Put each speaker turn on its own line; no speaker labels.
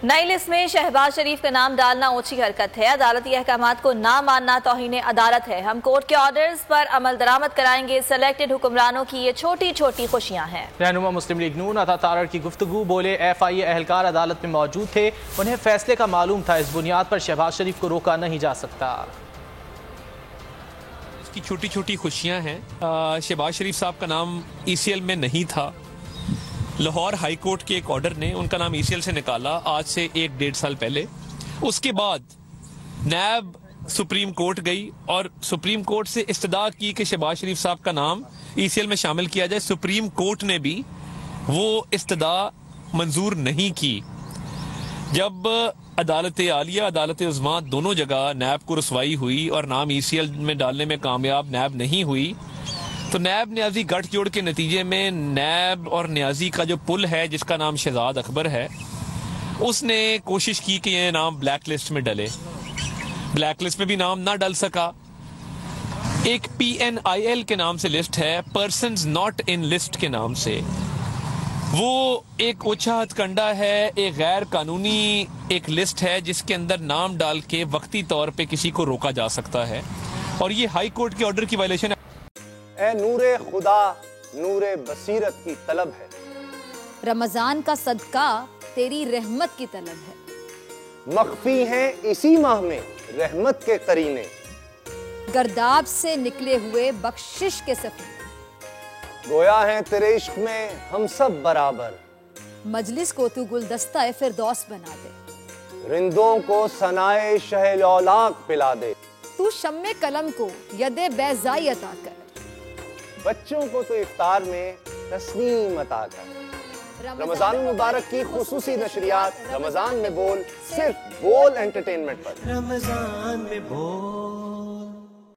नई लिस्ट में शहबाज शरीफ का नाम डालना ओछी हरकत है। अदालती अहकामात को ना मानना तौहीन अदालत है। हम कोर्ट के ऑर्डर्स पर अमल दरामद कराएंगे। सिलेक्टेड हुक्मरानों की ये छोटी छोटी खुशियां हैं।
रहनुमा मुस्लिम लीग नून अता तारड़ की गुफ्तगू। बोले FIA अहलकार अदालत में मौजूद थे, उन्हें फैसले का मालूम था। इस बुनियाद पर शहबाज शरीफ को रोका नहीं जा सकता।
इसकी छोटी छोटी खुशियां हैं। शहबाज शरीफ साहब का नाम ECL में नहीं था। लाहौर हाई कोर्ट के एक ऑर्डर ने उनका नाम ECL से निकाला आज से 1-1.5 साल पहले। उसके बाद नैब सुप्रीम कोर्ट गई और सुप्रीम कोर्ट से इस्तदा की कि शहबाज शरीफ साहब का नाम ECL में शामिल किया जाए। सुप्रीम कोर्ट ने भी वो इस्तदा मंजूर नहीं की। जब अदालत आलिया, अदालत उज़्मा दोनों जगह नैब को रसवाई हुई और नाम ECL में डालने में कामयाब नैब नहीं हुई, तो नैब न्याजी गठजोड़ के नतीजे में नैब और न्याजी का जो पुल है जिसका नाम शहजाद अकबर है, उसने कोशिश की कि यह नाम ब्लैक लिस्ट में डले। ब्लैक लिस्ट में भी नाम ना डल सका। एक PNIL के नाम से लिस्ट है, पर्सन्स नॉट इन लिस्ट के नाम से। वो एक ओछा हथकंडा है, एक गैर कानूनी एक लिस्ट है जिसके अंदर नाम डाल के वक्ती तौर पे किसी को रोका जा सकता है, और ये हाई कोर्ट के ऑर्डर की वायलेशन है।
ए नूरे खुदा नूरे बसीरत की तलब है,
रमजान का सदका तेरी रहमत की तलब है।
मख्फी हैं इसी माह में रहमत के करीने,
गर्दाब से निकले हुए बख्शिश के सफीने।
गोया हैं तेरे इश्क में हम सब बराबर,
मजलिस को तू गुलदस्ता फिरदौस बना दे।
रिंदों को सनाए शहलौलाक पिला दे,
तू शम्मे कलम को यदे बैज़ाई अता कर।
बच्चों को तो इफ्तार में तस्नीम अता कर। रमजान मुबारक की खुसूसी नशरियात रमजान में बोल, सिर्फ बोल एंटरटेनमेंट पर।
रमजान में बोल।